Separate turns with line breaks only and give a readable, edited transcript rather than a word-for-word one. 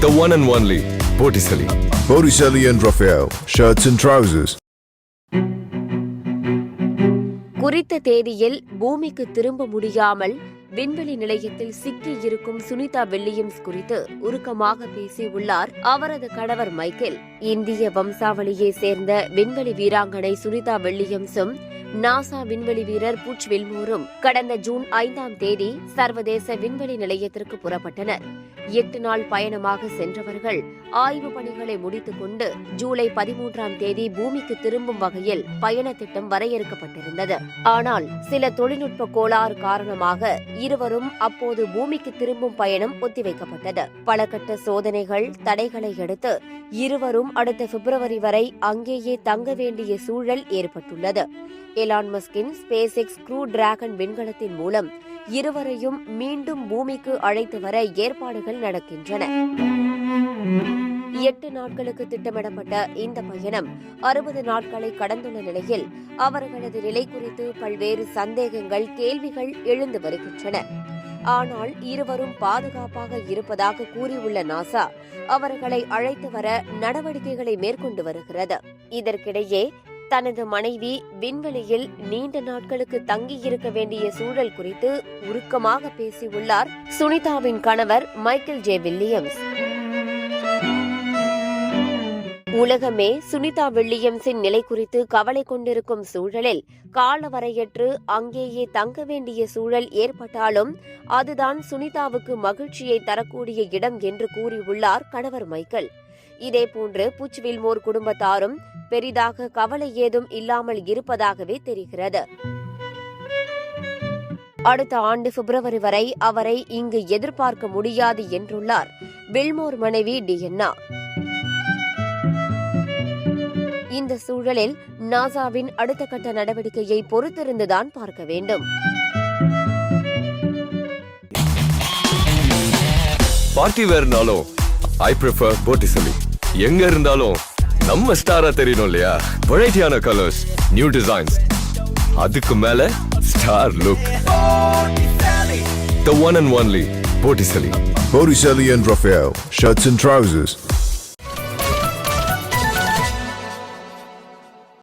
The one and only Botticelli.
Botticelli and Raphael, shirts and trousers.
குறித்த தேதியில் பூமிக்கு திரும்ப முடியாமல் விண்வெளி நிலையத்தில் சிக்கி இருக்கும் சுனிதா வில்லியம்ஸ் குறித்து உருக்கமாக பேசியுள்ளார் அவரது கணவர் மைக்கேல். இந்திய வம்சாவளியை சேர்ந்த விண்வெளி வீராங்கனை சுனிதா வில்லியம்ஸும் நாசா விண்வெளி வீரர் புச் வில்மோரும் கடந்த ஜூன் 5ஆம் தேதி சர்வதேச விண்வெளி நிலையத்திற்கு புறப்பட்டனர். 8 நாள் பயணமாக சென்றவர்கள் ஆய்வு பணிகளை முடித்துக் கொண்டு ஜூலை 13ஆம் தேதி பூமிக்கு திரும்பும் வகையில் பயண திட்டம் வரையறுக்கப்பட்டிருந்தது. ஆனால் சில தொழில்நுட்ப கோளாறு காரணமாக இருவரும் அப்போது பூமிக்கு திரும்பும் பயணம் ஒத்திவைக்கப்பட்டது. பல கட்ட சோதனைகள் தடைகளை அடுத்து இருவரும் அடுத்த பிப்ரவரி வரை அங்கேயே தங்க வேண்டிய சூழல் ஏற்பட்டுள்ளது. எலான் மஸ்கின் ஸ்பேஸ் எக்ஸ் க்ரூ டிராகன் விண்கலத்தின் மூலம் இருவரையும் மீண்டும் பூமிக்கு அழைத்து வர ஏற்பாடுகள் நடக்கின்றன. 8 நாட்களுக்கு திட்டமிடப்பட்ட இந்த பயணம் 60 நாட்களை கடந்துள்ள நிலையில் அவர்களது நிலை குறித்து பல்வேறு சந்தேகங்கள், கேள்விகள் எழுந்து வருகின்றன. ஆனால் இருவரும் பாதுகாப்பாக இருப்பதாக கூறியுள்ள நாசா அவர்களை அழைத்து வர நடவடிக்கைகளை மேற்கொண்டு வருகிறது. இதற்கிடையே தனது மனைவி விண்வெளியில் நீண்ட நாட்களுக்கு தங்கியிருக்க வேண்டிய சூழல் குறித்து உருக்கமாக பேசியுள்ளார் சுனிதாவின் கணவர் மைக்கேல் ஜே வில்லியம்ஸ். உலகமே சுனிதா வில்லியம்ஸின் நிலை குறித்து கவலை கொண்டிருக்கும் சூழலில் காலவரையற்று அங்கேயே தங்க வேண்டிய சூழல் ஏற்பட்டாலும் அதுதான் சுனிதாவுக்கு மகிழ்ச்சியை தரக்கூடிய இடம் என்று கூறியுள்ளார் கணவர் மைக்கேல். இதேபோன்று புச் வில்மோர் குடும்பத்தாரும் பெரிதாக கவலை ஏதும் இல்லாமல் இருப்பதாகவே தெரிகிறது. அடுத்த ஆண்டு பிப்ரவரி வரை அவரை இங்கு எதிர்பார்க்க முடியாது என்றுள்ளார் வில்மோர் மனைவி டியன்னா. இந்த சூழலில் நாசாவின் அடுத்த கட்ட நடவடிக்கையை பொறுத்திருந்துதான் பார்க்க வேண்டும்.
பார்ட்டி வேர்னாலும் I prefer Botticelli. எங்க இருந்தாலும் நம்ம ஸ்டாரா தெரியணும் இல்லையா? வெரைட்டியான கலர்ஸ், நியூ டிசைன்ஸ், அதுக்கு மேல star look. The one and only Botticelli.
Botticelli and Raphael, shirts and trousers.